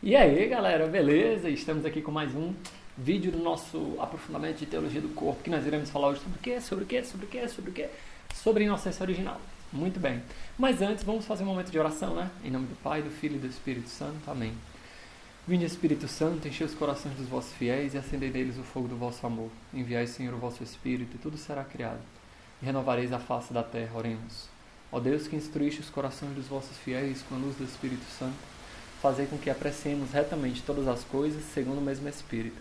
E aí, galera, beleza? Estamos aqui com mais um vídeo do nosso aprofundamento de teologia do corpo, que nós iremos falar hoje sobre o quê? Sobre o quê? Sobre o quê? Sobre o quê? Sobre a inocência original. Muito bem. Mas antes, vamos fazer um momento de oração, né? Em nome do Pai, do Filho e do Espírito Santo. Amém. Vinde, Espírito Santo, enchei os corações dos vossos fiéis e acendei neles o fogo do vosso amor. Enviai, Senhor, o vosso Espírito, e tudo será criado. E renovareis a face da terra. Oremos. Ó Deus, que instruíste os corações dos vossos fiéis com a luz do Espírito Santo, fazei com que apreciemos retamente todas as coisas segundo o mesmo Espírito,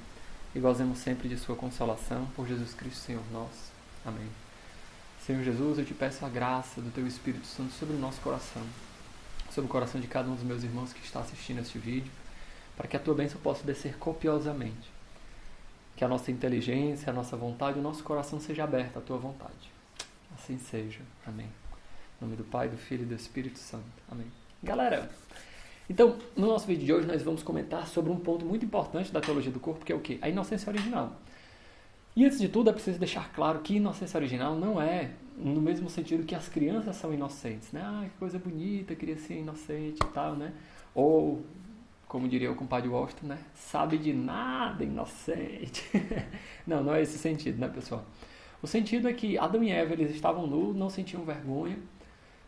e gozemos sempre de sua consolação, por Jesus Cristo, Senhor nosso. Amém. Senhor Jesus, eu te peço a graça do teu Espírito Santo sobre o nosso coração, sobre o coração de cada um dos meus irmãos que está assistindo este vídeo, para que a tua bênção possa descer copiosamente, que a nossa inteligência, a nossa vontade, o nosso coração seja aberto à tua vontade. Assim seja. Amém. Em nome do Pai, do Filho e do Espírito Santo. Amém. Galera, então, no nosso vídeo de hoje nós vamos comentar sobre um ponto muito importante da teologia do corpo, que é o quê? A inocência original. E antes de tudo é preciso deixar claro que inocência original não é no mesmo sentido que as crianças são inocentes, né? Ah, que coisa bonita, criancinha inocente e tal, né? Ou, como diria o compadre Washington, né? Sabe de nada, inocente. Não é esse sentido, né, pessoal? O sentido é que Adão e Eva, eles estavam nus, não sentiam vergonha,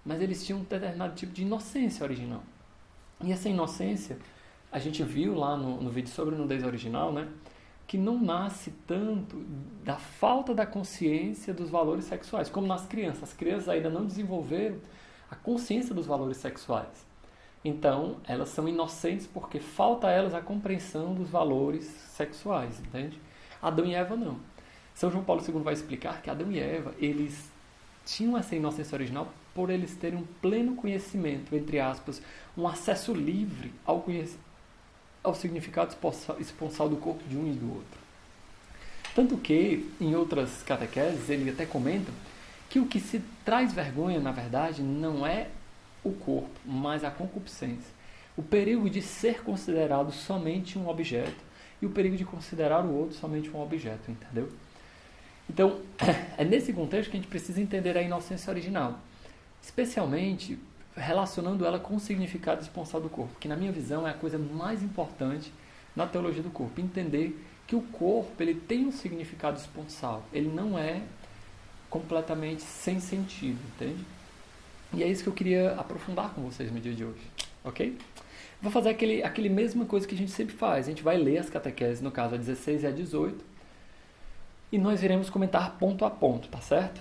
mas eles tinham um determinado tipo de inocência original. E essa inocência, a gente viu lá no vídeo sobre nudez original, né? Que não nasce tanto da falta da consciência dos valores sexuais, como nas crianças. As crianças ainda não desenvolveram a consciência dos valores sexuais. Então, elas são inocentes porque falta a elas a compreensão dos valores sexuais, entende? Adão e Eva não. São João Paulo II vai explicar que Adão e Eva, eles tinham essa inocência original por eles terem um pleno conhecimento, entre aspas, um acesso livre ao significado esponsal do corpo de um e do outro. Tanto que, em outras catequeses, ele até comenta que o que se traz vergonha, na verdade, não é o corpo, mas a concupiscência. O perigo de ser considerado somente um objeto e o perigo de considerar o outro somente um objeto, entendeu? Então, é nesse contexto que a gente precisa entender a inocência original, especialmente relacionando ela com o significado esponsal do corpo, que na minha visão é a coisa mais importante na teologia do corpo, entender que o corpo ele tem um significado esponsal, ele não é completamente sem sentido, entende? E é isso que eu queria aprofundar com vocês no dia de hoje, ok? Vou fazer aquele mesma coisa que a gente sempre faz, a gente vai ler as catequeses, no caso a 16 e a 18, e nós iremos comentar ponto a ponto, tá certo?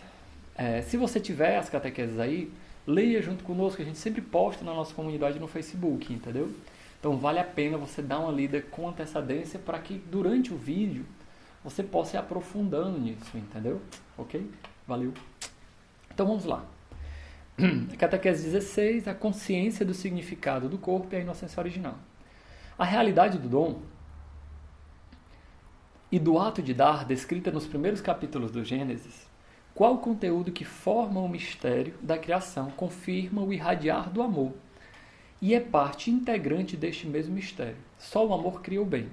Se você tiver as catequeses aí, leia junto conosco, a gente sempre posta na nossa comunidade no Facebook, entendeu? Então vale a pena você dar uma lida com antecedência para que durante o vídeo você possa ir aprofundando nisso, entendeu? Ok? Valeu! Então vamos lá. Catequese 16, a consciência do significado do corpo e a inocência original. A realidade do dom e do ato de dar, descrita nos primeiros capítulos do Gênesis, qual o conteúdo que forma o mistério da criação confirma o irradiar do amor e é parte integrante deste mesmo mistério. Só o amor cria o bem.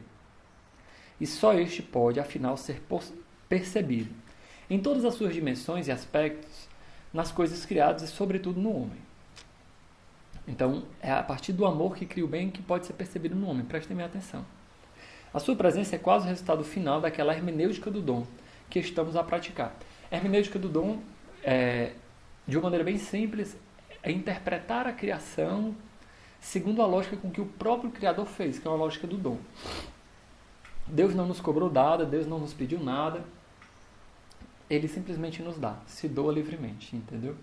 E só este pode, afinal, ser percebido em todas as suas dimensões e aspectos nas coisas criadas e, sobretudo, no homem. Então, é a partir do amor que cria o bem que pode ser percebido no homem. Prestem bem atenção. A sua presença é quase o resultado final daquela hermenêutica do dom que estamos a praticar. A hermenêutica do dom, de uma maneira bem simples, é interpretar a criação segundo a lógica com que o próprio Criador fez, que é uma lógica do dom. Deus não nos cobrou nada, Deus não nos pediu nada, Ele simplesmente nos dá, se doa livremente, entendeu?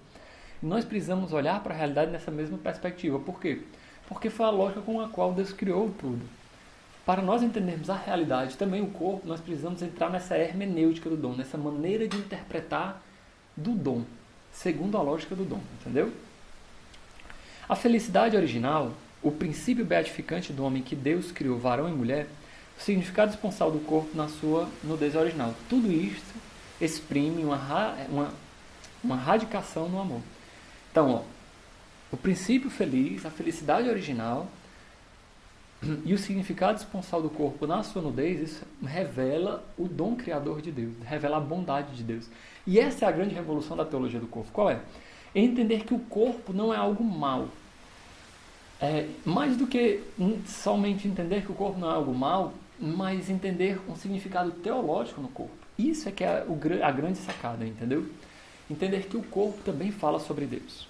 E nós precisamos olhar para a realidade nessa mesma perspectiva. Por quê? Porque foi a lógica com a qual Deus criou tudo. Para nós entendermos a realidade, também o corpo, nós precisamos entrar nessa hermenêutica do dom, nessa maneira de interpretar do dom, segundo a lógica do dom, entendeu? A felicidade original, o princípio beatificante do homem que Deus criou, varão e mulher, o significado esponsal do corpo na sua nudez original. Tudo isso exprime uma radicação no amor. Então, o princípio feliz, a felicidade original e o significado esponsal do corpo na sua nudez, isso revela o dom criador de Deus, revela a bondade de Deus. E essa é a grande revolução da teologia do corpo. Qual é? É entender que o corpo não é algo mau. Mais do que somente entender que o corpo não é algo mal, mas entender um significado teológico no corpo. Isso é que é a grande sacada, entendeu? Entender que o corpo também fala sobre Deus.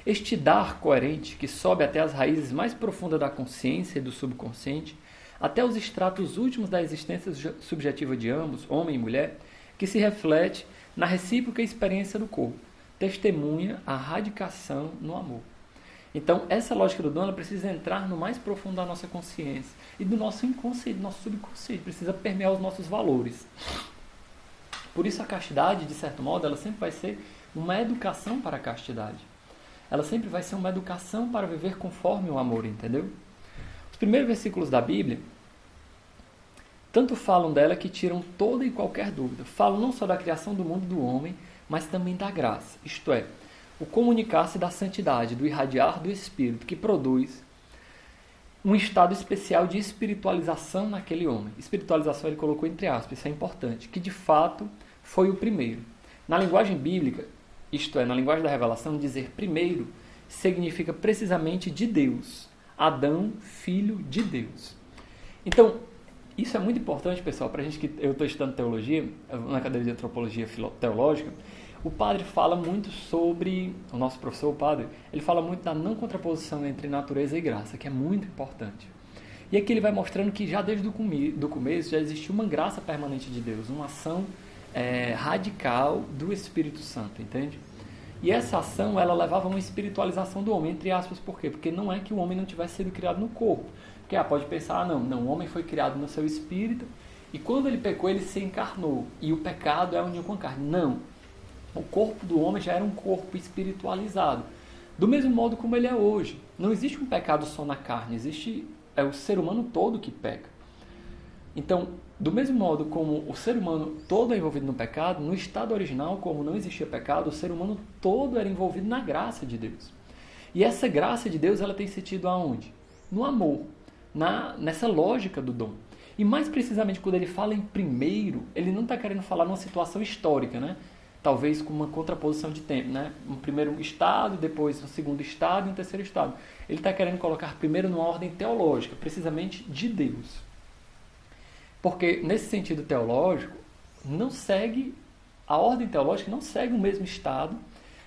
Este dar coerente, que sobe até as raízes mais profundas da consciência e do subconsciente, até os estratos últimos da existência subjetiva de ambos, homem e mulher, que se reflete na recíproca experiência do corpo, testemunha a radicação no amor. Então, essa lógica do dom, ela precisa entrar no mais profundo da nossa consciência e do nosso inconsciente, do nosso subconsciente, precisa permear os nossos valores. Por isso a castidade, de certo modo, ela sempre vai ser uma educação para a castidade. Ela sempre vai ser uma educação para viver conforme o amor, entendeu? Os primeiros versículos da Bíblia tanto falam dela que tiram toda e qualquer dúvida. Falam não só da criação do mundo do homem, mas também da graça. Isto é, o comunicar-se da santidade, do irradiar do Espírito, que produz um estado especial de espiritualização naquele homem. Espiritualização ele colocou entre aspas, isso é importante, que de fato foi o primeiro. Na linguagem bíblica, isto é, na linguagem da revelação, dizer primeiro significa precisamente de Deus. Adão, filho de Deus. Então, isso é muito importante, pessoal, para a gente que eu estou estudando teologia, na cadeira de antropologia teológica, o padre fala muito sobre, o nosso professor, o padre, ele fala muito da não contraposição entre natureza e graça, que é muito importante. E aqui ele vai mostrando que já desde o começo já existiu uma graça permanente de Deus, uma ação radical do Espírito Santo, entende? E essa ação, ela levava a uma espiritualização do homem, entre aspas, por quê? Porque não é que o homem não tivesse sido criado no corpo. Porque pode pensar, não, o homem foi criado no seu espírito, e quando ele pecou, ele se encarnou, e o pecado é a união com a carne. Não. O corpo do homem já era um corpo espiritualizado. Do mesmo modo como ele é hoje. Não existe um pecado só na carne, existe o ser humano todo que peca. Então, do mesmo modo como o ser humano todo é envolvido no pecado, no estado original, como não existia pecado, o ser humano todo era envolvido na graça de Deus. E essa graça de Deus, ela tem sentido aonde? No amor, nessa lógica do dom. E mais precisamente, quando ele fala em primeiro, ele não está querendo falar numa situação histórica, né? Talvez com uma contraposição de tempo, né? Um primeiro estado, depois um segundo estado e um terceiro estado. Ele está querendo colocar primeiro numa ordem teológica, precisamente de Deus. Porque, nesse sentido teológico, a ordem teológica não segue o mesmo estado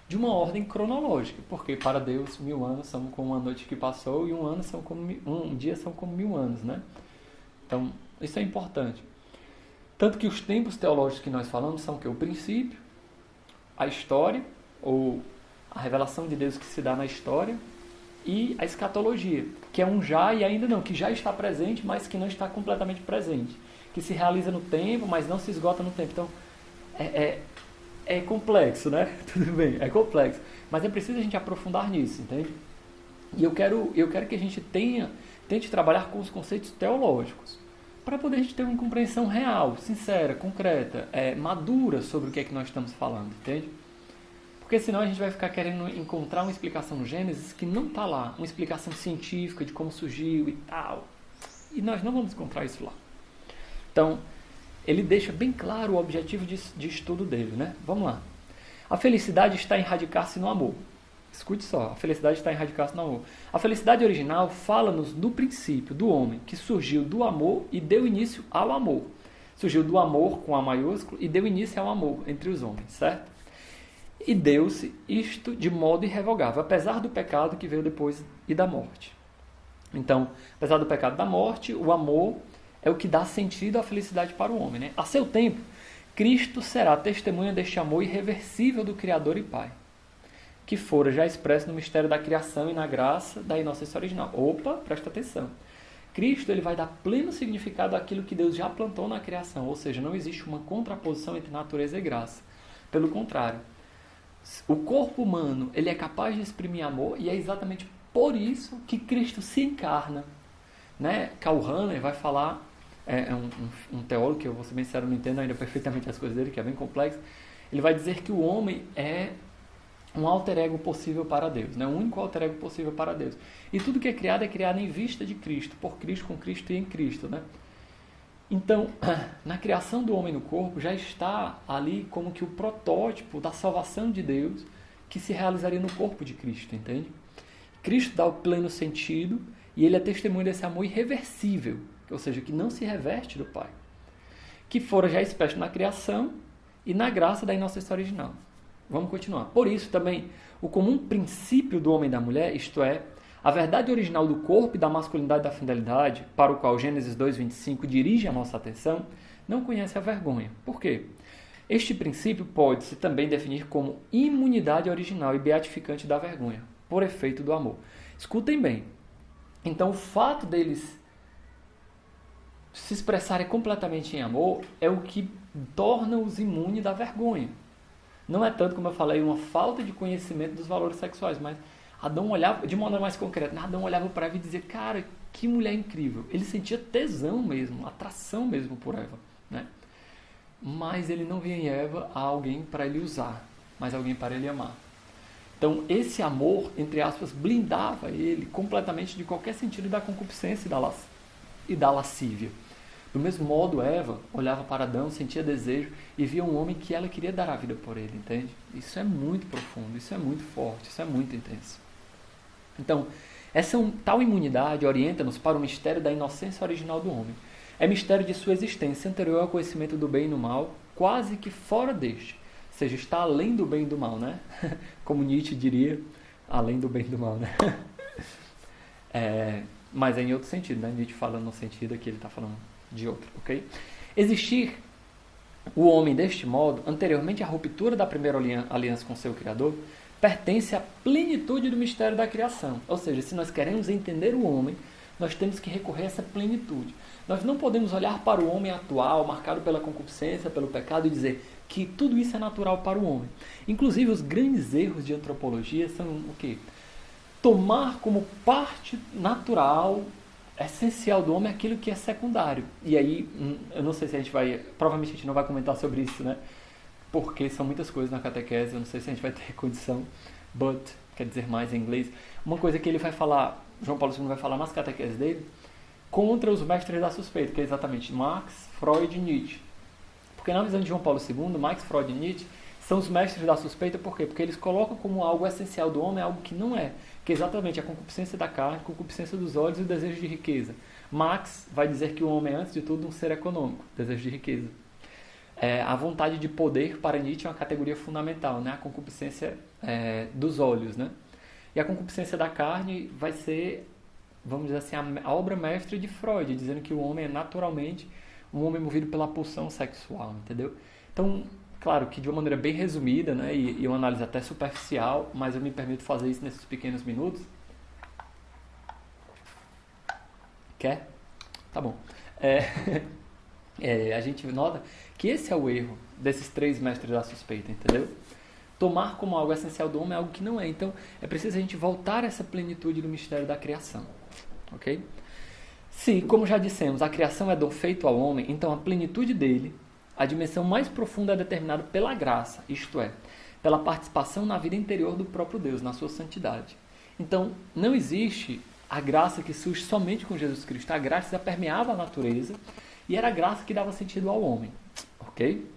de uma ordem cronológica. Porque, para Deus, 1000 anos são como uma noite que passou e um dia são como 1000 anos, né? Então, isso é importante. Tanto que os tempos teológicos que nós falamos são o princípio, a história, ou a revelação de Deus que se dá na história, e a escatologia, que é um já e ainda não, que já está presente, mas que não está completamente presente, que se realiza no tempo, mas não se esgota no tempo. Então, é complexo, né? Tudo bem, é complexo, mas é preciso a gente aprofundar nisso, entende? E eu quero que a gente tente trabalhar com os conceitos teológicos, para poder a gente ter uma compreensão real, sincera, concreta, madura sobre o que é que nós estamos falando, entende? Porque senão a gente vai ficar querendo encontrar uma explicação no Gênesis que não está lá, uma explicação científica de como surgiu e tal. E nós não vamos encontrar isso lá. Então, ele deixa bem claro o objetivo de estudo dele, né? Vamos lá. A felicidade está em radicar-se no amor. Escute só, a felicidade está em radicar-se no amor. A felicidade original fala-nos do princípio do homem, que surgiu do amor e deu início ao amor. Surgiu do amor com A maiúsculo e deu início ao amor entre os homens, certo? E deu-se isto de modo irrevogável, apesar do pecado que veio depois e da morte. Então, apesar do pecado da morte, o amor é o que dá sentido à felicidade para o homem, né? A seu tempo, Cristo será testemunha deste amor irreversível do Criador e Pai, que fora já expresso no mistério da criação e na graça da inocência original. Opa, presta atenção. Cristo ele vai dar pleno significado àquilo que Deus já plantou na criação, ou seja, não existe uma contraposição entre natureza e graça. Pelo contrário, o corpo humano ele é capaz de exprimir amor e é exatamente por isso que Cristo se encarna, né? Karl Rahner vai falar, um teólogo que eu vou ser bem sincero, não entendo ainda perfeitamente as coisas dele, que é bem complexo. Ele vai dizer que o homem é um alter ego possível para Deus, né? O único alter ego possível para Deus. E tudo que é criado em vista de Cristo, por Cristo, com Cristo e em Cristo, né? Então, na criação do homem no corpo, já está ali como que o protótipo da salvação de Deus que se realizaria no corpo de Cristo, entende? Cristo dá o pleno sentido e ele é testemunho desse amor irreversível, ou seja, que não se reverte do Pai, que fora já expresso na criação e na graça da inocência original. Vamos continuar. Por isso também, o comum princípio do homem e da mulher, isto é, a verdade original do corpo e da masculinidade e da fidelidade, para o qual Gênesis 2:25 dirige a nossa atenção, não conhece a vergonha. Por quê? Este princípio pode-se também definir como imunidade original e beatificante da vergonha, por efeito do amor. Escutem bem. Então, o fato deles se expressarem completamente em amor é o que torna-os imunes da vergonha. Não é tanto, como eu falei, uma falta de conhecimento dos valores sexuais, mas Adão olhava, de maneira mais concreta, Adão olhava para Eva e dizia, cara, que mulher incrível. Ele sentia tesão mesmo, atração mesmo por Eva, né? Mas ele não via em Eva alguém para ele usar, mas alguém para ele amar. Então, esse amor, entre aspas, blindava ele completamente de qualquer sentido da concupiscência e da lascívia. Do mesmo modo, Eva olhava para Adão, sentia desejo e via um homem que ela queria dar a vida por ele, entende? Isso é muito profundo, isso é muito forte, isso é muito intenso. Então, essa tal imunidade orienta-nos para o mistério da inocência original do homem. É mistério de sua existência anterior ao conhecimento do bem e do mal, quase que fora deste. Ou seja, está além do bem e do mal, né? Como Nietzsche diria, além do bem e do mal, né? Mas é em outro sentido, né? Nietzsche fala no sentido que ele está falando de outro, ok? Existir o homem deste modo, anteriormente à ruptura da primeira aliança com seu Criador, pertence à plenitude do mistério da criação. Ou seja, se nós queremos entender o homem, nós temos que recorrer a essa plenitude. Nós não podemos olhar para o homem atual, marcado pela concupiscência, pelo pecado, e dizer que tudo isso é natural para o homem. Inclusive, os grandes erros de antropologia são o quê? Tomar como parte natural, essencial do homem, aquilo que é secundário. E aí, eu não sei se a gente vai... Provavelmente a gente não vai comentar sobre isso, né? Porque são muitas coisas na catequese, eu não sei se a gente vai ter condição, but, quer dizer mais em inglês. Uma coisa que ele vai falar, João Paulo II vai falar nas catequeses dele, contra os mestres da suspeita, que é exatamente Marx, Freud e Nietzsche. Porque na visão de João Paulo II, Marx, Freud e Nietzsche são os mestres da suspeita, por quê? Porque eles colocam como algo essencial do homem algo que não é, que é exatamente a concupiscência da carne, a concupiscência dos olhos e o desejo de riqueza. Marx vai dizer que o homem é, antes de tudo, um ser econômico, desejo de riqueza. A vontade de poder, para Nietzsche, é uma categoria fundamental, né? A concupiscência dos olhos, né? E a concupiscência da carne vai ser, vamos dizer assim, a obra mestra de Freud, dizendo que o homem é naturalmente um homem movido pela pulsão sexual, entendeu? Então, claro que de uma maneira bem resumida, né? E uma análise até superficial, mas eu me permito fazer isso nesses pequenos minutos. Quer? Tá bom. A gente nota que esse é o erro desses três mestres da suspeita, entendeu? Tomar como algo essencial do homem é algo que não é. Então, é preciso a gente voltar a essa plenitude do mistério da criação. Ok? Se, como já dissemos, a criação é dom feito ao homem, então a plenitude dele, a dimensão mais profunda é determinada pela graça, isto é, pela participação na vida interior do próprio Deus, na sua santidade. Então, não existe a graça que surge somente com Jesus Cristo. A graça já permeava a natureza e era a graça que dava sentido ao homem. Ok?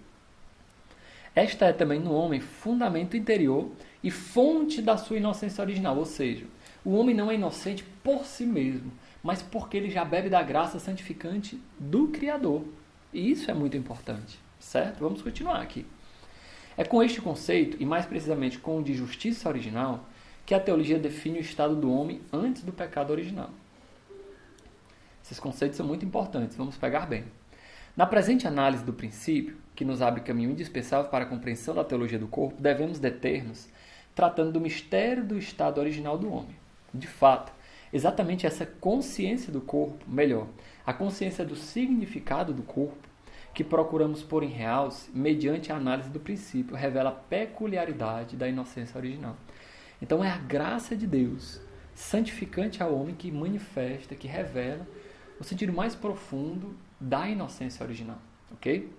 Esta é também no homem fundamento interior e fonte da sua inocência original. Ou seja, o homem não é inocente por si mesmo, mas porque ele já bebe da graça santificante do Criador. E isso é muito importante, certo? Vamos continuar aqui. É com este conceito, e mais precisamente com o de justiça original, que a teologia define o estado do homem antes do pecado original. Esses conceitos são muito importantes, vamos pegar bem. Na presente análise do princípio, que nos abre caminho indispensável para a compreensão da teologia do corpo, devemos deter-nos tratando do mistério do estado original do homem. De fato, exatamente essa consciência do corpo, melhor, a consciência do significado do corpo, que procuramos pôr em realce mediante a análise do princípio, revela a peculiaridade da inocência original. Então é a graça de Deus, santificante ao homem, que manifesta, que revela o sentido mais profundo da inocência original, ok?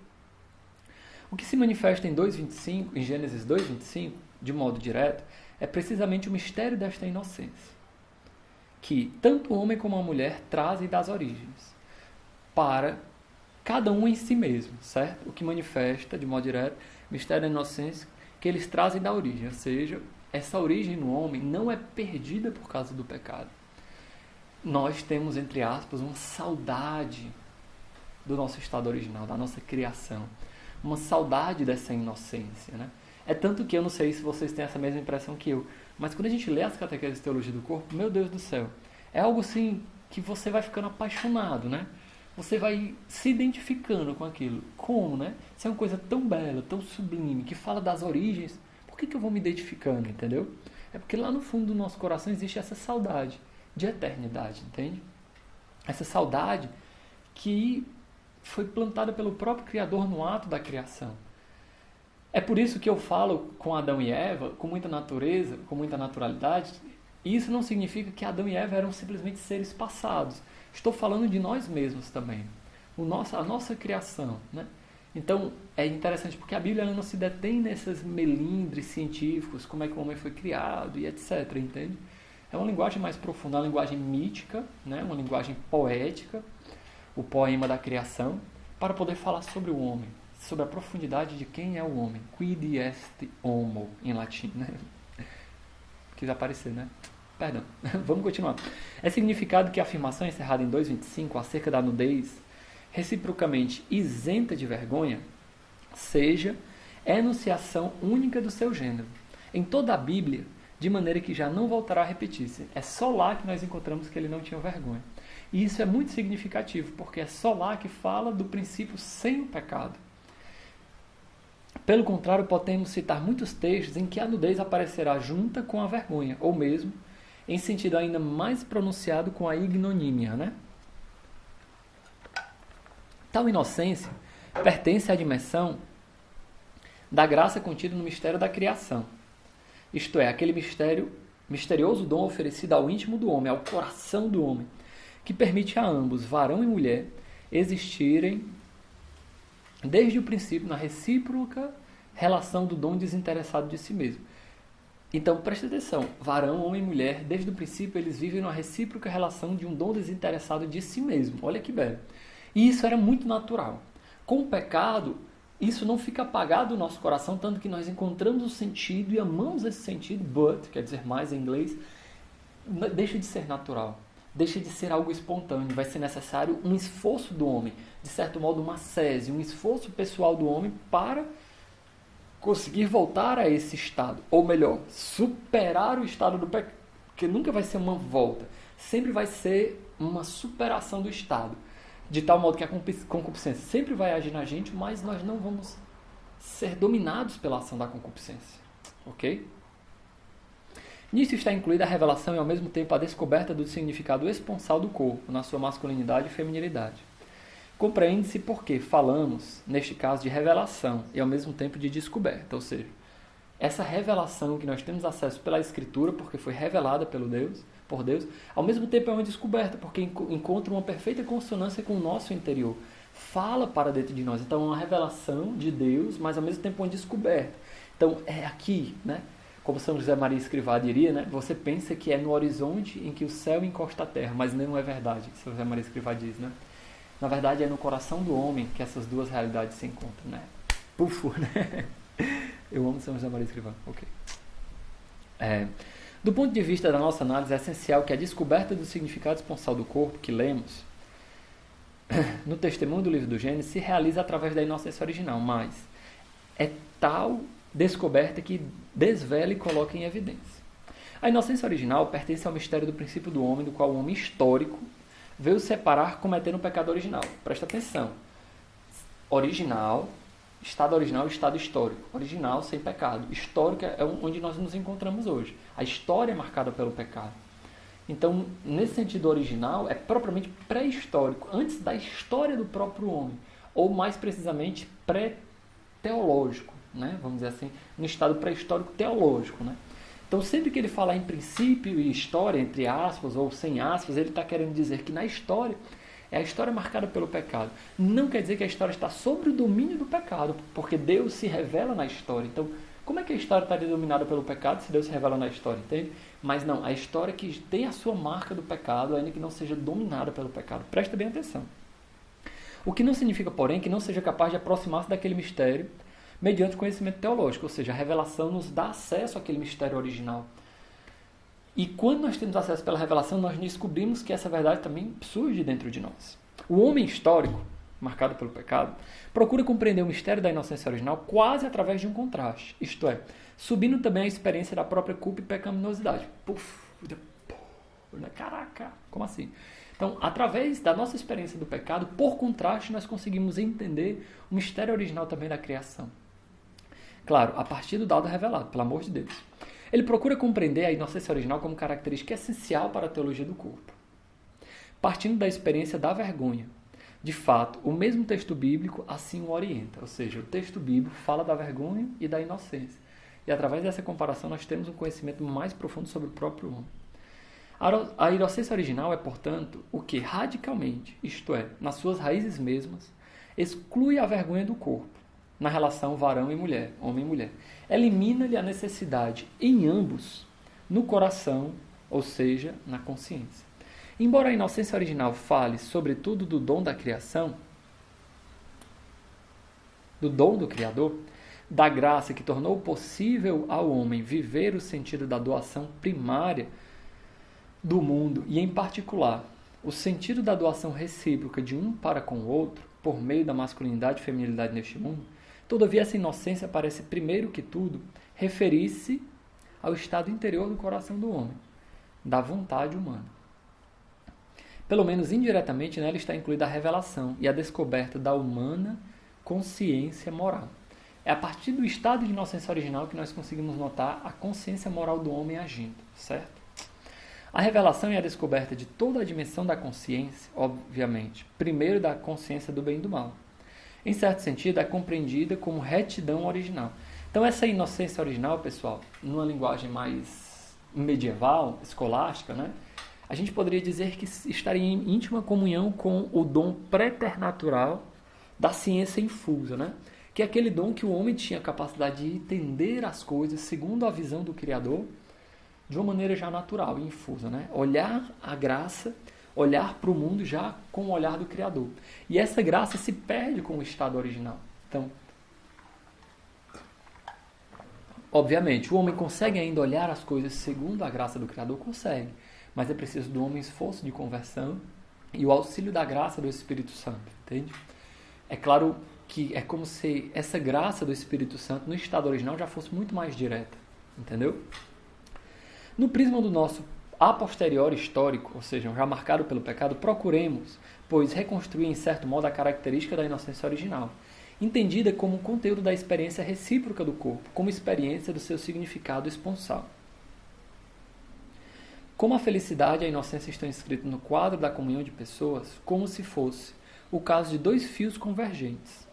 O que se manifesta em 2:25, em Gênesis 2:25, de modo direto, é precisamente o mistério desta inocência, que tanto o homem como a mulher trazem das origens, para cada um em si mesmo, certo? O que manifesta, de modo direto, o mistério da inocência que eles trazem da origem, ou seja, essa origem no homem não é perdida por causa do pecado. Nós temos, entre aspas, uma saudade do nosso estado original, da nossa criação. Uma saudade dessa inocência, né? É tanto que eu não sei se vocês têm essa mesma impressão que eu, mas quando a gente lê as catequeses de teologia do corpo, meu Deus do céu, é algo assim que você vai ficando apaixonado, né? Você vai se identificando com aquilo. Como, né? Se é uma coisa tão bela, tão sublime, que fala das origens, por que eu vou me identificando, entendeu? É porque lá no fundo do nosso coração existe essa saudade de eternidade, entende? Essa saudade que foi plantada pelo próprio Criador no ato da criação. É por isso que eu falo com Adão e Eva, com muita natureza, com muita naturalidade. E isso não significa que Adão e Eva eram simplesmente seres passados. Estou falando de nós mesmos também. A nossa criação, né? Então, é interessante porque a Bíblia ela não se detém nesses melindres científicos, como é que o homem foi criado e etc, entende? É uma linguagem mais profunda, uma linguagem mítica, né? Uma linguagem poética, o poema da criação, para poder falar sobre o homem, sobre a profundidade de quem é o homem. Quid est homo, em latim, né? Quis aparecer, né? Perdão. Vamos continuar. É significado que a afirmação encerrada em 2:25 acerca da nudez, reciprocamente isenta de vergonha, seja enunciação única do seu gênero, em toda a Bíblia, de maneira que já não voltará a repetir-se. É só lá que nós encontramos que ele não tinha vergonha. E isso é muito significativo, porque é só lá que fala do princípio sem o pecado. Pelo contrário, podemos citar muitos textos em que a nudez aparecerá junta com a vergonha, ou mesmo, em sentido ainda mais pronunciado, com a ignomínia, né? Tal inocência pertence à dimensão da graça contida no mistério da criação. Isto é, aquele misterioso dom oferecido ao íntimo do homem, ao coração do homem, que permite a ambos, varão e mulher, existirem desde o princípio na recíproca relação do dom desinteressado de si mesmo. Então, preste atenção, varão, homem e mulher, desde o princípio eles vivem numa recíproca relação de um dom desinteressado de si mesmo. Olha que belo. E isso era muito natural. Com o pecado, isso não fica apagado no nosso coração, tanto que nós encontramos o sentido e amamos esse sentido, but, quer dizer mais em inglês, deixa de ser natural. Deixa de ser algo espontâneo, vai ser necessário um esforço do homem, de certo modo uma ascese, um esforço pessoal do homem para conseguir voltar a esse estado, ou melhor, superar o estado do pecado, porque nunca vai ser uma volta, sempre vai ser uma superação do estado, de tal modo que a concupiscência sempre vai agir na gente, mas nós não vamos ser dominados pela ação da concupiscência, ok? Nisso está incluída a revelação e ao mesmo tempo a descoberta do significado esponsal do corpo, na sua masculinidade e feminilidade. Compreende-se porque falamos, neste caso, de revelação e ao mesmo tempo de descoberta, ou seja, essa revelação que nós temos acesso pela Escritura, porque foi revelada por Deus, ao mesmo tempo é uma descoberta, porque encontra uma perfeita consonância com o nosso interior, fala para dentro de nós, então é uma revelação de Deus, mas ao mesmo tempo uma descoberta. Então é aqui, né? Como São José Maria Escrivá diria, né? Você pensa que é no horizonte em que o céu encosta a terra, mas não é verdade, São José Maria Escrivá diz, né? Na verdade é no coração do homem que essas duas realidades se encontram, né? Pufo, né? Eu amo São José Maria Escrivá, ok. Do ponto de vista da nossa análise, é essencial que a descoberta do significado esponsal do corpo que lemos no testemunho do livro do Gênesis se realiza através da inocência original, mas é tal descoberta que desvela e coloca em evidência. A inocência original pertence ao mistério do princípio do homem, do qual o homem histórico veio separar cometendo o pecado original. Presta atenção. Original, estado original e estado histórico. Original sem pecado. Histórico é onde nós nos encontramos hoje. A história é marcada pelo pecado. Então, nesse sentido original, é propriamente pré-histórico, antes da história do próprio homem. Ou, mais precisamente, pré-teológico, né? Vamos dizer assim, no estado pré-histórico teológico, né? Então, sempre que ele falar em princípio e história, entre aspas ou sem aspas, ele está querendo dizer que na história é a história marcada pelo pecado. Não quer dizer que a história está sob o domínio do pecado, porque Deus se revela na história. Então, como é que a história está dominada pelo pecado se Deus se revela na história, entende? Mas não, a história que tem a sua marca do pecado, ainda que não seja dominada pelo pecado. Presta bem atenção. O que não significa, porém, que não seja capaz de aproximar-se daquele mistério mediante o conhecimento teológico, ou seja, a revelação nos dá acesso àquele mistério original. E quando nós temos acesso pela revelação, nós descobrimos que essa verdade também surge dentro de nós. O homem histórico, marcado pelo pecado, procura compreender o mistério da inocência original quase através de um contraste, isto é, subindo também a experiência da própria culpa e pecaminosidade. Caraca, como assim? Então, através da nossa experiência do pecado, por contraste, nós conseguimos entender o mistério original também da criação. Claro, a partir do dado revelado, pelo amor de Deus. Ele procura compreender a inocência original como característica essencial para a teologia do corpo, partindo da experiência da vergonha. De fato, o mesmo texto bíblico assim o orienta, ou seja, o texto bíblico fala da vergonha e da inocência. E através dessa comparação nós temos um conhecimento mais profundo sobre o próprio homem. A inocência original é, portanto, o que radicalmente, isto é, nas suas raízes mesmas, exclui a vergonha do corpo, na relação varão e mulher, homem e mulher. Elimina-lhe a necessidade em ambos, no coração, ou seja, na consciência. Embora a inocência original fale, sobretudo, do dom da criação, do dom do Criador, da graça que tornou possível ao homem viver o sentido da doação primária do mundo e, em particular, o sentido da doação recíproca de um para com o outro, por meio da masculinidade e feminilidade neste mundo, todavia essa inocência parece, primeiro que tudo, referir-se ao estado interior do coração do homem, da vontade humana. Pelo menos indiretamente nela está incluída a revelação e a descoberta da humana consciência moral. É a partir do estado de inocência original que nós conseguimos notar a consciência moral do homem agindo, certo? A revelação e a descoberta de toda a dimensão da consciência, obviamente, primeiro da consciência do bem e do mal. Em certo sentido, é compreendida como retidão original. Então, essa inocência original, pessoal, numa linguagem mais medieval, escolástica, né? A gente poderia dizer que estaria em íntima comunhão com o dom preternatural da ciência infusa, né? Que é aquele dom que o homem tinha a capacidade de entender as coisas segundo a visão do Criador, de uma maneira já natural e infusa, né? Olhar a graça, olhar para o mundo já com o olhar do Criador. E essa graça se perde com o estado original. Então, obviamente, o homem consegue ainda olhar as coisas segundo a graça do Criador? Consegue. Mas é preciso do homem esforço de conversão e o auxílio da graça do Espírito Santo, entende? É claro que é como se essa graça do Espírito Santo no estado original já fosse muito mais direta, entendeu? No prisma do nosso a posteriori histórico, ou seja, já marcado pelo pecado, procuremos, pois, reconstruir em certo modo a característica da inocência original, entendida como um conteúdo da experiência recíproca do corpo, como experiência do seu significado esponsal. Como a felicidade e a inocência estão inscritos no quadro da comunhão de pessoas, como se fosse o caso de dois fios convergentes,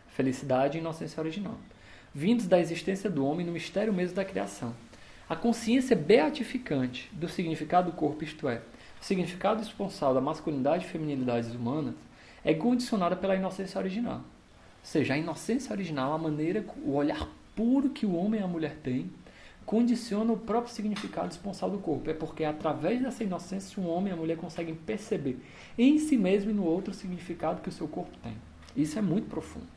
felicidade e inocência original, vindos da existência do homem no mistério mesmo da criação. A consciência beatificante do significado do corpo, isto é, o significado esponsal da masculinidade e feminilidades humanas, é condicionada pela inocência original. Ou seja, a inocência original, a maneira, o olhar puro que o homem e a mulher têm, condiciona o próprio significado esponsal do corpo. É porque através dessa inocência, um homem e a mulher conseguem perceber em si mesmo e no outro o significado que o seu corpo tem. Isso é muito profundo.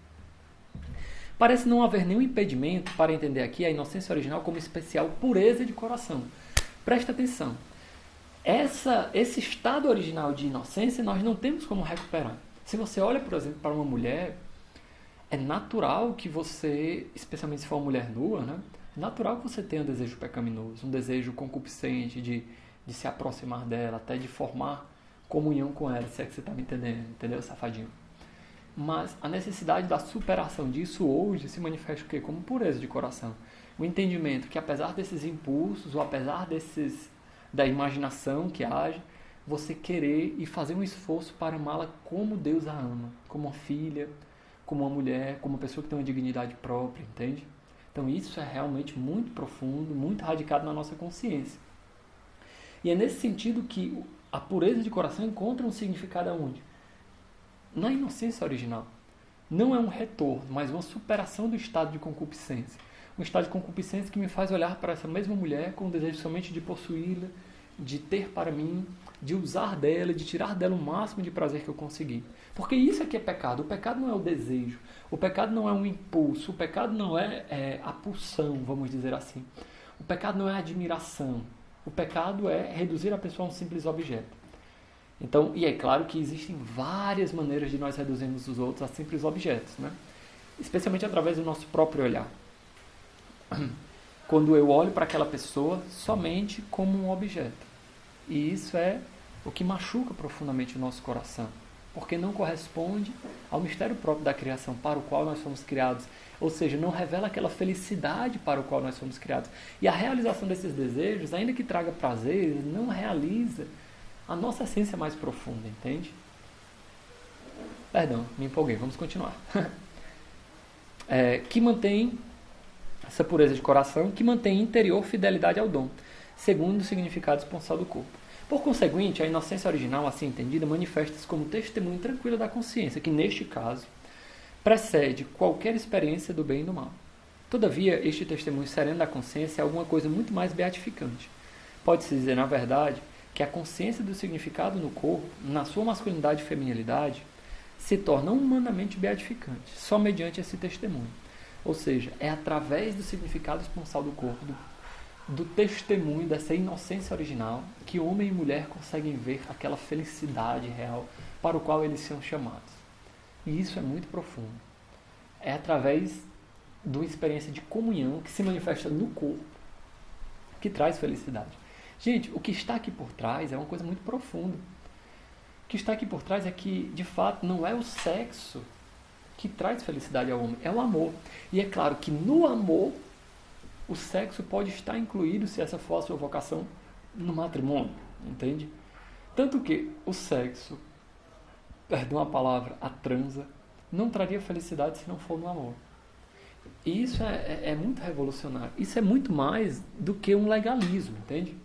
Parece não haver nenhum impedimento para entender aqui a inocência original como especial pureza de coração. Presta atenção. Esse estado original de inocência nós não temos como recuperar. Se você olha, por exemplo, para uma mulher, é natural que você, especialmente se for uma mulher nua, né? É natural que você tenha um desejo pecaminoso, um desejo concupiscente de se aproximar dela, até de formar comunhão com ela, se é que você está me entendendo, entendeu, safadinho? Mas a necessidade da superação disso hoje se manifesta o quê? Como pureza de coração. O entendimento que apesar desses impulsos, ou apesar da imaginação que age, você querer e fazer um esforço para amá-la como Deus a ama. Como uma filha, como uma mulher, como uma pessoa que tem uma dignidade própria, entende? Então isso é realmente muito profundo, muito radicado na nossa consciência. E é nesse sentido que a pureza de coração encontra um significado aonde? Na inocência original. Não é um retorno, mas uma superação do estado de concupiscência. Um estado de concupiscência que me faz olhar para essa mesma mulher com o desejo somente de possuí-la, de ter para mim, de usar dela, de tirar dela o máximo de prazer que eu conseguir. Porque isso aqui é pecado. O pecado não é o desejo, o pecado não é um impulso, o pecado não é a pulsão, vamos dizer assim. O pecado não é a admiração. O pecado é reduzir a pessoa a um simples objeto. Então, e é claro que existem várias maneiras de nós reduzirmos os outros a simples objetos, né? Especialmente através do nosso próprio olhar. Quando eu olho para aquela pessoa somente como um objeto. E isso é o que machuca profundamente o nosso coração, porque não corresponde ao mistério próprio da criação para o qual nós fomos criados, ou seja, não revela aquela felicidade para o qual nós fomos criados. E a realização desses desejos, ainda que traga prazer, não realiza a nossa essência mais profunda, entende? Perdão, me empolguei, vamos continuar. Que mantém essa pureza de coração, que mantém interior fidelidade ao dom, segundo o significado esponsal do corpo. Por conseguinte, a inocência original, assim entendida, manifesta-se como testemunho tranquilo da consciência, que neste caso precede qualquer experiência do bem e do mal. Todavia, este testemunho sereno da consciência é alguma coisa muito mais beatificante. Pode-se dizer, na verdade, que a consciência do significado no corpo, na sua masculinidade e feminilidade, se torna humanamente beatificante, só mediante esse testemunho. Ou seja, é através do significado esponsal do corpo, do testemunho dessa inocência original, que homem e mulher conseguem ver aquela felicidade real para o qual eles são chamados. E isso é muito profundo. É através de uma experiência de comunhão que se manifesta no corpo, que traz felicidade. Gente, o que está aqui por trás é uma coisa muito profunda. O que está aqui por trás é que, de fato, não é o sexo que traz felicidade ao homem, é o amor. E é claro que no amor, o sexo pode estar incluído, se essa for a sua vocação, no matrimônio, entende? Tanto que o sexo, perdão a palavra, a transa, não traria felicidade se não for no amor. E isso é muito revolucionário. Isso é muito mais do que um legalismo, entende?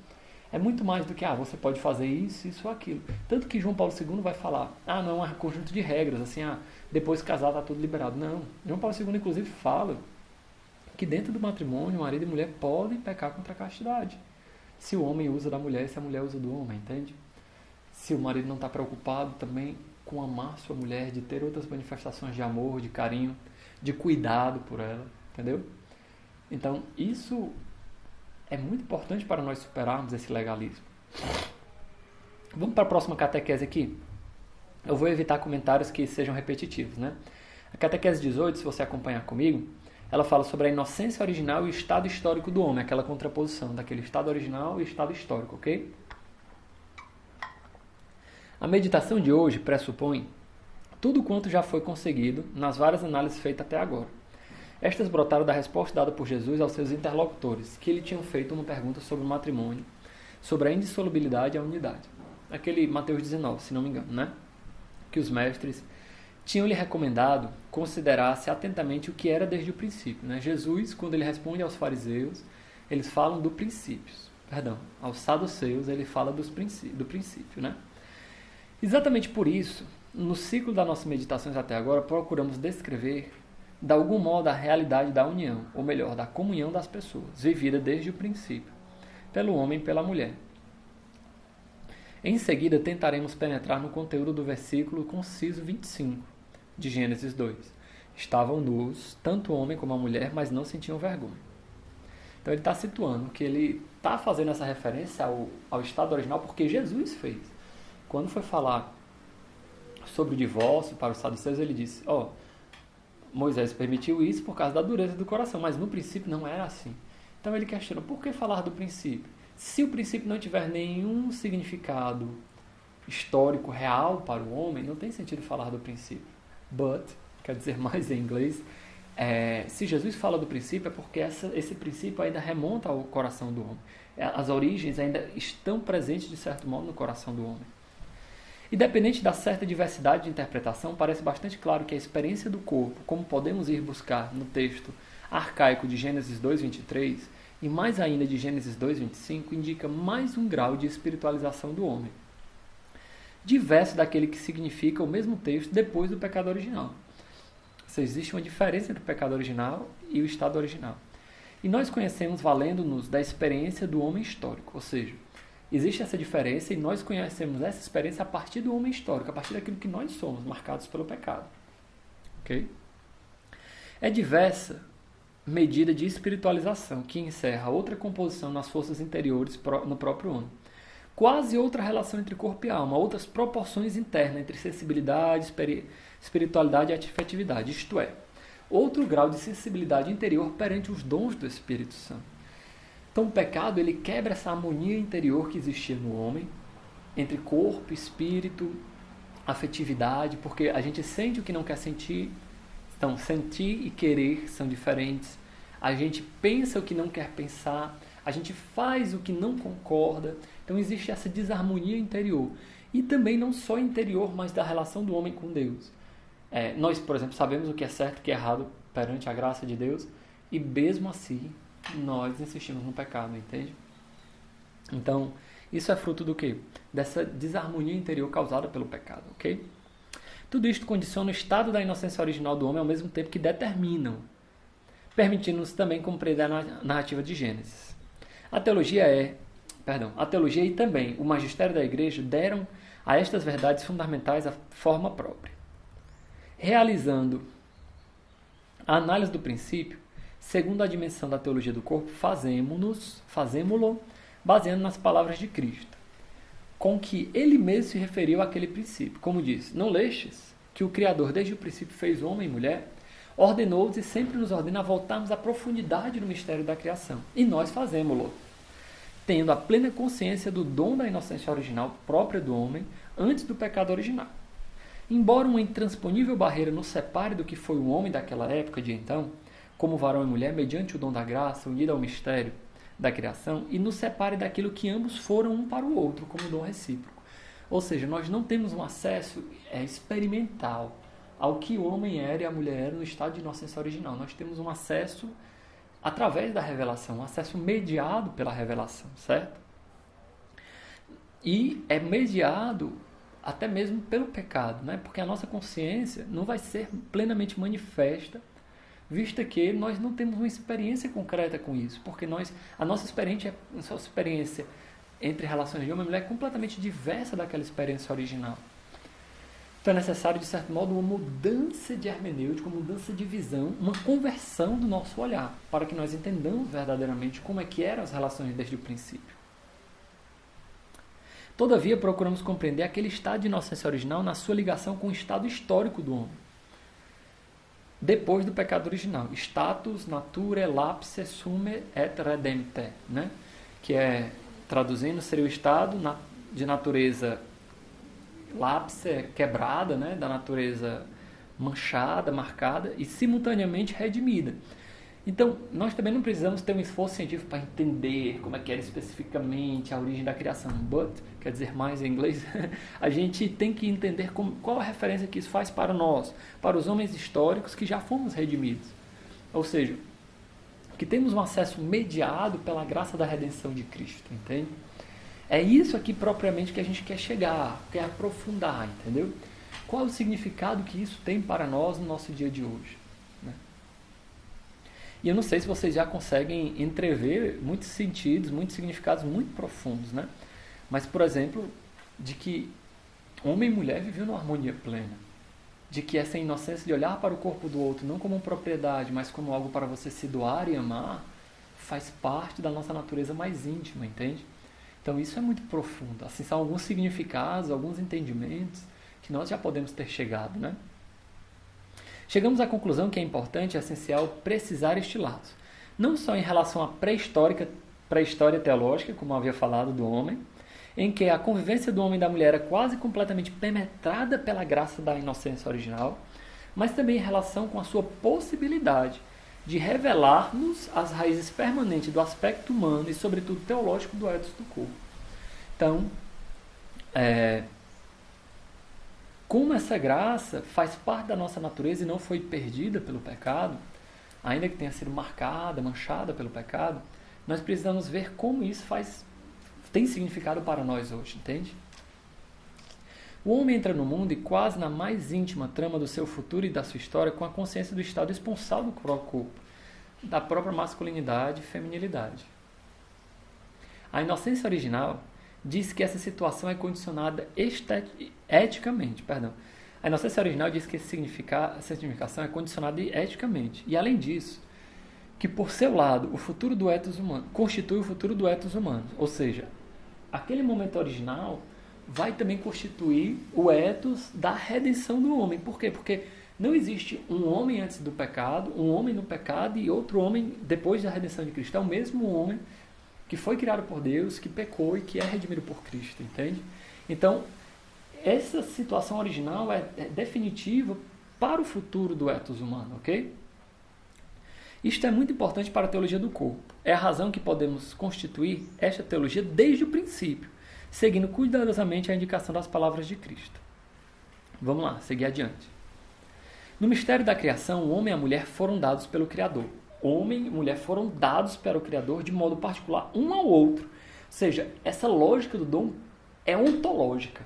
É muito mais do que, você pode fazer isso ou aquilo. Tanto que João Paulo II vai falar, não, é um conjunto de regras, assim, depois de casar está tudo liberado. Não, João Paulo II inclusive fala que dentro do matrimônio, marido e mulher podem pecar contra a castidade. Se o homem usa da mulher, se a mulher usa do homem, entende? Se o marido não está preocupado também com amar sua mulher, de ter outras manifestações de amor, de carinho, de cuidado por ela, entendeu? Então, isso é muito importante para nós superarmos esse legalismo. Vamos para a próxima catequese aqui? Eu vou evitar comentários que sejam repetitivos, né? A catequese 18, se você acompanhar comigo, ela fala sobre a inocência original e o estado histórico do homem, aquela contraposição daquele estado original e estado histórico, ok? A meditação de hoje pressupõe tudo quanto já foi conseguido nas várias análises feitas até agora. Estas brotaram da resposta dada por Jesus aos seus interlocutores, que lhe tinham feito uma pergunta sobre o matrimônio, sobre a indissolubilidade e a unidade. Aquele Mateus 19, se não me engano, né? Que os mestres tinham-lhe recomendado considerasse atentamente o que era desde o princípio, né? Jesus, quando ele responde aos fariseus, eles falam do princípios. Perdão, aos saduceus ele fala do princípio, né? Exatamente por isso, no ciclo das nossas meditações até agora, procuramos descrever de algum modo a realidade da união, ou melhor, da comunhão das pessoas, vivida desde o princípio, pelo homem e pela mulher. Em seguida, tentaremos penetrar no conteúdo do versículo conciso 25 de Gênesis 2. Estavam nus, tanto o homem como a mulher, mas não sentiam vergonha. Então ele está situando que ele está fazendo essa referência ao estado original porque Jesus fez. Quando foi falar sobre o divórcio para os saduceus, ele disse, Moisés permitiu isso por causa da dureza do coração, mas no princípio não era assim. Então ele questiona, por que falar do princípio? Se o princípio não tiver nenhum significado histórico real para o homem, não tem sentido falar do princípio. But, quer dizer mais em inglês, se Jesus fala do princípio é porque esse princípio ainda remonta ao coração do homem. As origens ainda estão presentes de certo modo no coração do homem. Independente da certa diversidade de interpretação, parece bastante claro que a experiência do corpo, como podemos ir buscar no texto arcaico de Gênesis 2:23 e mais ainda de Gênesis 2:25, indica mais um grau de espiritualização do homem, diverso daquele que significa o mesmo texto depois do pecado original. Ou seja, existe uma diferença entre o pecado original e o estado original. E nós conhecemos valendo-nos da experiência do homem histórico, ou seja, Existe essa diferença e nós conhecemos essa experiência a partir do homem histórico, a partir daquilo que nós somos, marcados pelo pecado. Ok? É diversa medida de espiritualização que encerra outra composição nas forças interiores no próprio homem. Quase outra relação entre corpo e alma, outras proporções internas entre sensibilidade, espiritualidade e afetividade, isto é, outro grau de sensibilidade interior perante os dons do Espírito Santo. Então o pecado ele quebra essa harmonia interior que existia no homem, entre corpo, espírito, afetividade, porque a gente sente o que não quer sentir, então sentir e querer são diferentes, a gente pensa o que não quer pensar, a gente faz o que não concorda, então existe essa desarmonia interior. E também não só interior, mas da relação do homem com Deus. Nós, por exemplo, sabemos o que é certo e o que é errado perante a graça de Deus, e mesmo assim nós insistimos no pecado, entende? Então, isso é fruto do quê? Dessa desarmonia interior causada pelo pecado, ok? Tudo isto condiciona o estado da inocência original do homem ao mesmo tempo que determinam, permitindo-nos também compreender a narrativa de Gênesis. A teologia e também o magistério da Igreja deram a estas verdades fundamentais a forma própria. Realizando a análise do princípio, segundo a dimensão da teologia do corpo, fazemo-lo baseando nas palavras de Cristo, com que ele mesmo se referiu àquele princípio. Como diz, não lestes que o Criador desde o princípio fez homem e mulher? Ordenou-os e sempre nos ordena a voltarmos à profundidade no mistério da criação. E nós fazemo-lo, tendo a plena consciência do dom da inocência original própria do homem antes do pecado original. Embora uma intransponível barreira nos separe do que foi o homem daquela época de então, como varão e mulher, mediante o dom da graça, unido ao mistério da criação, e nos separe daquilo que ambos foram um para o outro, como dom recíproco. Ou seja, nós não temos um acesso experimental ao que o homem era e a mulher era no estado de inocência original. Nós temos um acesso através da revelação, um acesso mediado pela revelação, certo? E é mediado até mesmo pelo pecado, né? Porque a nossa consciência não vai ser plenamente manifesta, vista que nós não temos uma experiência concreta com isso, porque a nossa experiência entre relações de homem e mulher é completamente diversa daquela experiência original. Então é necessário, de certo modo, uma mudança de hermenêutica, uma mudança de visão, uma conversão do nosso olhar, para que nós entendamos verdadeiramente como é que eram as relações desde o princípio. Todavia, procuramos compreender aquele estado de inocência original na sua ligação com o estado histórico do homem, depois do pecado original. Status natura lapse summe et redempte, né? Que traduzindo, seria o estado de natureza lapse, quebrada, né? Da natureza manchada, marcada e simultaneamente redimida. Então, nós também não precisamos ter um esforço científico para entender como é que era especificamente a origem da criação. But, quer dizer mais em inglês, a gente tem que entender qual a referência que isso faz para nós, para os homens históricos que já fomos redimidos. Ou seja, que temos um acesso mediado pela graça da redenção de Cristo, entende? É isso aqui propriamente que a gente quer chegar, quer aprofundar, entendeu? Qual o significado que isso tem para nós no nosso dia de hoje? E eu não sei se vocês já conseguem entrever muitos sentidos, muitos significados muito profundos, né? Mas, por exemplo, de que homem e mulher viviam numa harmonia plena. De que essa inocência de olhar para o corpo do outro, não como uma propriedade, mas como algo para você se doar e amar, faz parte da nossa natureza mais íntima, entende? Então isso é muito profundo. Assim, são alguns significados, alguns entendimentos que nós já podemos ter chegado, né? Chegamos à conclusão que é importante e essencial precisar este laço, não só em relação à pré-história teológica, como havia falado do homem, em que a convivência do homem e da mulher era quase completamente penetrada pela graça da inocência original, mas também em relação com a sua possibilidade de revelar-nos as raízes permanentes do aspecto humano e, sobretudo, teológico do ethos do corpo. Então, como essa graça faz parte da nossa natureza e não foi perdida pelo pecado, ainda que tenha sido marcada, manchada pelo pecado, nós precisamos ver como isso tem significado para nós hoje, entende? O homem entra no mundo e quase na mais íntima trama do seu futuro e da sua história com a consciência do estado esponsal do próprio corpo, da própria masculinidade e feminilidade. A inocência original diz que essa situação é condicionada eticamente. A inocência original diz que essa significação é condicionada eticamente. E além disso, que por seu lado, o futuro do ethos humano constitui o futuro do ethos humano. Ou seja, aquele momento original vai também constituir o ethos da redenção do homem. Por quê? Porque não existe um homem antes do pecado, um homem no pecado e outro homem depois da redenção de Cristo. É o mesmo homem que foi criado por Deus, que pecou e que é redimido por Cristo, entende? Então, essa situação original é definitiva para o futuro do ethos humano, ok? Isto é muito importante para a teologia do corpo. É a razão que podemos constituir esta teologia desde o princípio, seguindo cuidadosamente a indicação das palavras de Cristo. Vamos lá, seguir adiante. No mistério da criação, o homem e a mulher foram dados pelo Criador. Homem e mulher foram dados pelo Criador de modo particular um ao outro. Ou seja, essa lógica do dom é ontológica.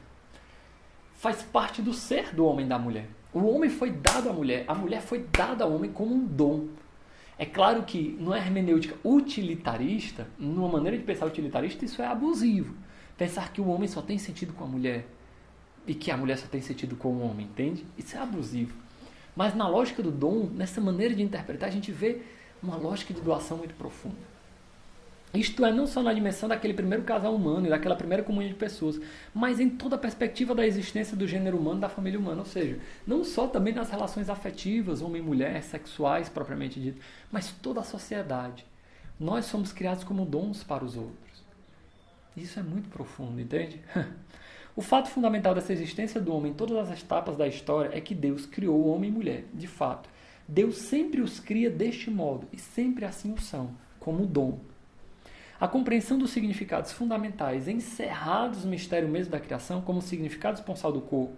Faz parte do ser do homem e da mulher. O homem foi dado à mulher, a mulher foi dada ao homem como um dom. É claro que numa hermenêutica utilitarista, numa maneira de pensar utilitarista, isso é abusivo. Pensar que o homem só tem sentido com a mulher e que a mulher só tem sentido com o homem, entende? Isso é abusivo. Mas na lógica do dom, nessa maneira de interpretar, a gente vê uma lógica de doação muito profunda. Isto é, não só na dimensão daquele primeiro casal humano e daquela primeira comunhão de pessoas, mas em toda a perspectiva da existência do gênero humano, da família humana. Ou seja, não só também nas relações afetivas, homem e mulher, sexuais propriamente dito, mas toda a sociedade. Nós somos criados como dons para os outros. Isso é muito profundo, entende? O fato fundamental dessa existência do homem em todas as etapas da história é que Deus criou o homem e mulher. De fato, Deus sempre os cria deste modo, e sempre assim o são, como dom. A compreensão dos significados fundamentais encerrados no mistério mesmo da criação, como o significado esponsal do corpo,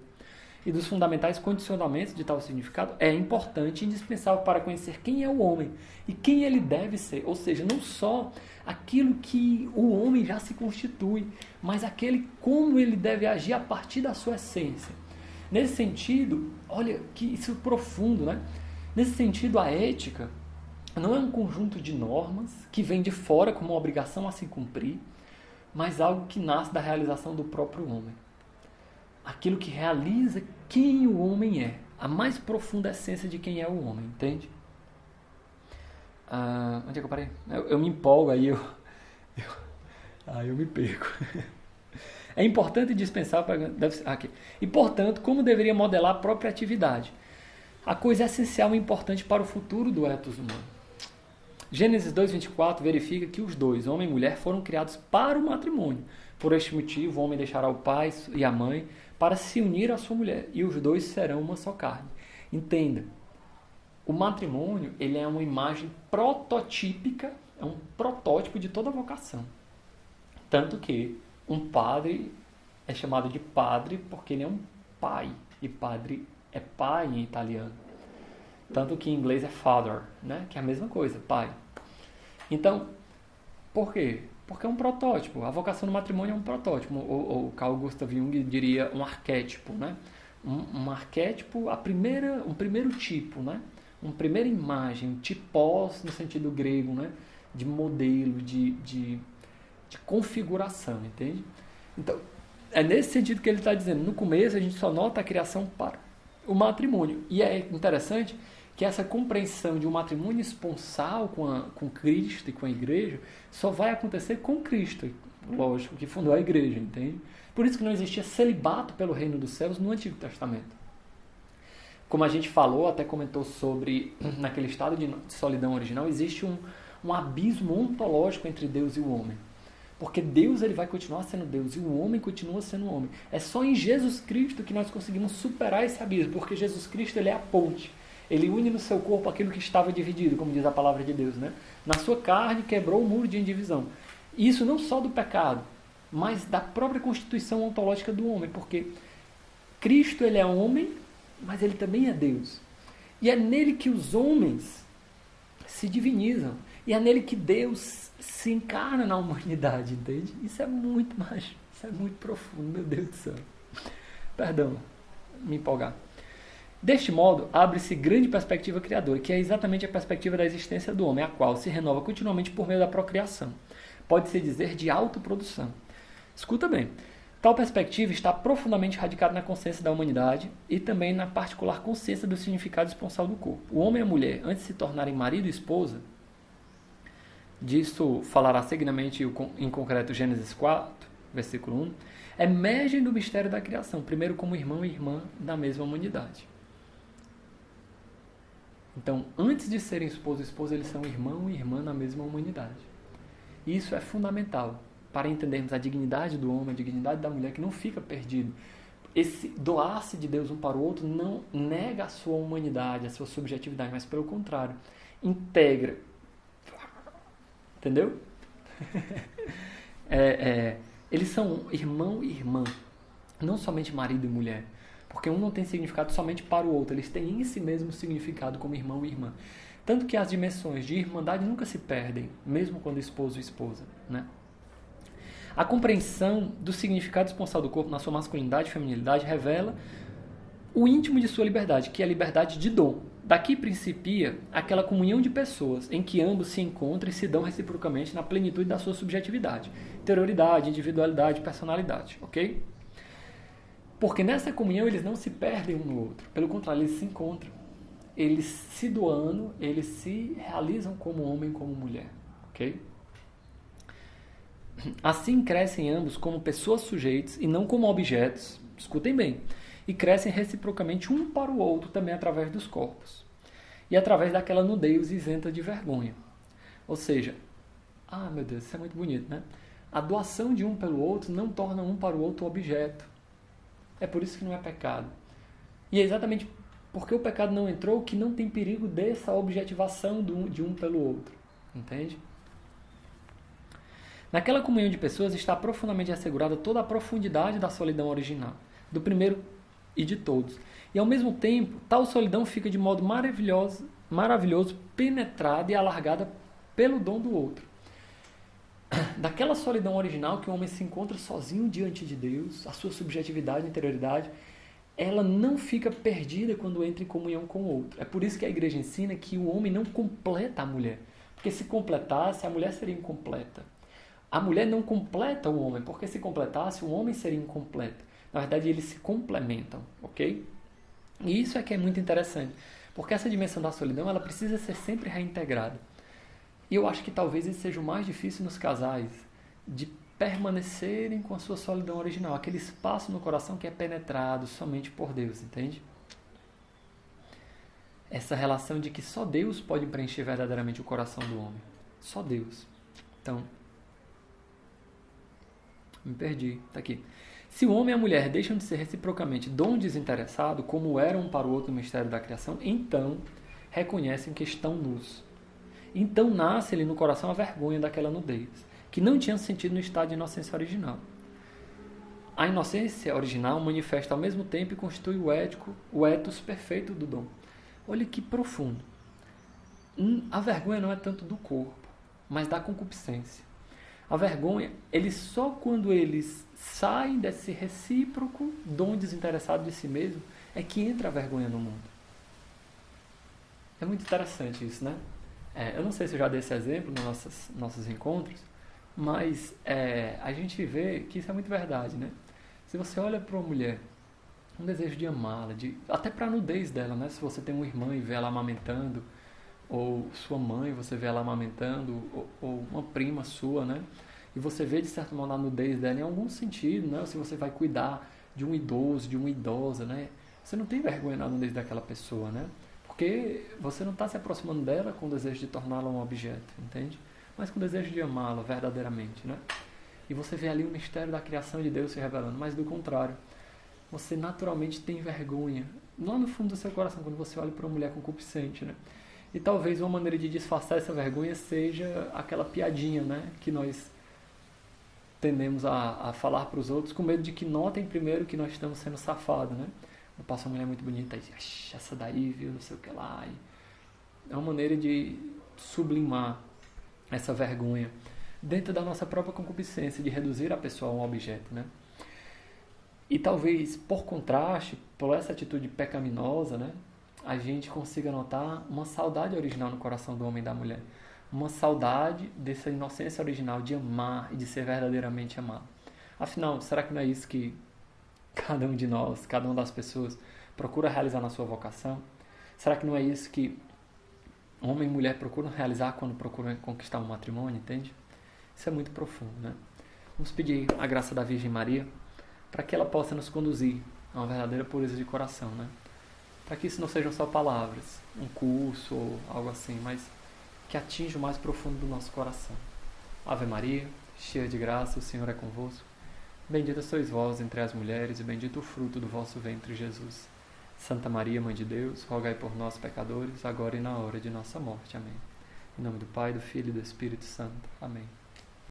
e dos fundamentais condicionamentos de tal significado, é importante e indispensável para conhecer quem é o homem e quem ele deve ser. Ou seja, não só aquilo que o homem já se constitui, mas aquele como ele deve agir a partir da sua essência. Nesse sentido, olha que isso é profundo, né? Nesse sentido, a ética não é um conjunto de normas que vem de fora como uma obrigação a se cumprir, mas algo que nasce da realização do próprio homem. Aquilo que realiza quem o homem é, a mais profunda essência de quem é o homem, entende? Onde é que eu parei? Eu me empolgo, aí eu me perco. É importante e dispensável... E, portanto, como deveria modelar a própria atividade? A coisa essencial e importante para o futuro do ethos humano. Gênesis 2:24 verifica que os dois, homem e mulher, foram criados para o matrimônio. Por este motivo, o homem deixará o pai e a mãe para se unir à sua mulher, e os dois serão uma só carne. Entenda, o matrimônio ele é uma imagem prototípica, é um protótipo de toda vocação. Tanto que um padre é chamado de padre porque ele é um pai, e padre é pai em italiano. Tanto que em inglês é father, né? Que é a mesma coisa, pai. Então, por quê? Porque é um protótipo. A vocação do matrimônio é um protótipo. O Carl Gustav Jung diria um arquétipo, né? Um arquétipo, um primeiro tipo, né? Uma primeira imagem, um tipos no sentido grego, né? De modelo, de configuração, entende? Então, é nesse sentido que ele está dizendo. No começo, a gente só nota a criação para o matrimônio. E é interessante que essa compreensão de um matrimônio esponsal com Cristo e com a igreja só vai acontecer com Cristo, lógico, que fundou a igreja, entende? Por isso que não existia celibato pelo reino dos céus no Antigo Testamento. Como a gente falou, até comentou sobre, naquele estado de solidão original, existe um abismo ontológico entre Deus e o homem. Porque Deus ele vai continuar sendo Deus e o homem continua sendo homem. É só em Jesus Cristo que nós conseguimos superar esse abismo, porque Jesus Cristo ele é a ponte. Ele une no seu corpo aquilo que estava dividido, como diz a palavra de Deus, né? Na sua carne quebrou o muro de indivisão. E isso não só do pecado, mas da própria constituição ontológica do homem, porque Cristo ele é homem, mas ele também é Deus. E é nele que os homens se divinizam. E é nele que Deus se encarna na humanidade, entende? Isso é muito mágico, isso é muito profundo, meu Deus do céu. Perdão, me empolgar. Deste modo, abre-se grande perspectiva criadora, que é exatamente a perspectiva da existência do homem, a qual se renova continuamente por meio da procriação. Pode-se dizer de autoprodução. Escuta bem. Tal perspectiva está profundamente radicada na consciência da humanidade e também na particular consciência do significado esponsal do corpo. O homem e a mulher, antes de se tornarem marido e esposa, disso falará seguidamente em concreto Gênesis 4, versículo 1, emergem do mistério da criação, primeiro como irmão e irmã da mesma humanidade. Então, antes de serem esposo e esposa, eles são irmão e irmã na mesma humanidade. E isso é fundamental para entendermos a dignidade do homem, a dignidade da mulher, que não fica perdido. Esse doar-se de Deus um para o outro não nega a sua humanidade, a sua subjetividade, mas pelo contrário, integra. Entendeu? Eles são irmão e irmã, não somente marido e mulher. Porque um não tem significado somente para o outro, eles têm em si mesmo significado como irmão e irmã. Tanto que as dimensões de irmandade nunca se perdem, mesmo quando esposo e esposa, né? A compreensão do significado esponsal do corpo na sua masculinidade e feminilidade revela o íntimo de sua liberdade, que é a liberdade de dom. Daqui principia aquela comunhão de pessoas em que ambos se encontram e se dão reciprocamente na plenitude da sua subjetividade, interioridade, individualidade, personalidade, ok? Porque nessa comunhão eles não se perdem um no outro, pelo contrário, eles se encontram. Eles se doando, eles se realizam como homem e como mulher, ok? Assim crescem ambos como pessoas sujeitas e não como objetos, escutem bem, e crescem reciprocamente um para o outro também através dos corpos e através daquela nudez isenta de vergonha. Ou seja, meu Deus, isso é muito bonito, né? A doação de um pelo outro não torna um para o outro objeto. É por isso que não é pecado. E é exatamente porque o pecado não entrou que não tem perigo dessa objetivação de um pelo outro. Entende? Naquela comunhão de pessoas está profundamente assegurada toda a profundidade da solidão original, do primeiro e de todos. E ao mesmo tempo, tal solidão fica de modo maravilhoso penetrada e alargada pelo dom do outro. Daquela solidão original que o homem se encontra sozinho diante de Deus, a sua subjetividade e interioridade, ela não fica perdida quando entra em comunhão com o outro. É por isso que a igreja ensina que o homem não completa a mulher. Porque se completasse, a mulher seria incompleta. A mulher não completa o homem, porque se completasse, o homem seria incompleto. Na verdade, eles se complementam, ok? E isso é que é muito interessante, porque essa dimensão da solidão, ela precisa ser sempre reintegrada. E eu acho que talvez isso seja o mais difícil nos casais, de permanecerem com a sua solidão original, aquele espaço no coração que é penetrado somente por Deus, entende? Essa relação de que só Deus pode preencher verdadeiramente o coração do homem. Só Deus. Então, me perdi, tá aqui. Se o homem e a mulher deixam de ser reciprocamente dom desinteressado, como eram um para o outro no mistério da criação, então reconhecem que estão nus. Então nasce-lhe no coração a vergonha daquela nudez, que não tinha sentido no estado de inocência original. A inocência original manifesta ao mesmo tempo e constitui o ethos perfeito do dom. Olha que profundo. A vergonha não é tanto do corpo, mas da concupiscência. A vergonha, só quando eles saem desse recíproco dom desinteressado de si mesmo, é que entra a vergonha no mundo. É muito interessante isso, né? Eu não sei se eu já dei esse exemplo nos nossos encontros, mas a gente vê que isso é muito verdade, né? Se você olha para uma mulher, um desejo de amá-la, até para a nudez dela, né? Se você tem uma irmã e vê ela amamentando, ou sua mãe, você vê ela amamentando, ou uma prima sua, né? E você vê, de certo modo, a nudez dela em algum sentido, né? Ou se você vai cuidar de um idoso, de uma idosa, né? Você não tem vergonha na nudez daquela pessoa, né? Porque você não está se aproximando dela com o desejo de torná-la um objeto, entende? Mas com o desejo de amá-la verdadeiramente, né? E você vê ali o mistério da criação de Deus se revelando, mas do contrário, você naturalmente tem vergonha, lá no fundo do seu coração, quando você olha para uma mulher concupiscente, né? E talvez uma maneira de disfarçar essa vergonha seja aquela piadinha, né? Que nós tendemos a falar para os outros com medo de que notem primeiro que nós estamos sendo safados, né? Passa uma mulher muito bonita e diz, essa daí, viu, não sei o que lá. É uma maneira de sublimar essa vergonha dentro da nossa própria concupiscência, de reduzir a pessoa a um objeto, né? E talvez, por contraste, por essa atitude pecaminosa, né, a gente consiga notar uma saudade original no coração do homem e da mulher. Uma saudade dessa inocência original de amar e de ser verdadeiramente amado. Afinal, será que não é isso que cada um de nós, cada uma das pessoas procura realizar na sua vocação? Será que não é isso que homem e mulher procuram realizar quando procuram conquistar um matrimônio, entende? Isso é muito profundo, né? Vamos pedir a graça da Virgem Maria para que ela possa nos conduzir a uma verdadeira pureza de coração, né? Para que isso não sejam só palavras, um curso ou algo assim, mas que atinja o mais profundo do nosso coração. Ave Maria, cheia de graça, o Senhor é convosco. Bendita sois vós entre as mulheres, e bendito o fruto do vosso ventre, Jesus. Santa Maria, Mãe de Deus, rogai por nós, pecadores, agora e na hora de nossa morte. Amém. Em nome do Pai, do Filho e do Espírito Santo. Amém.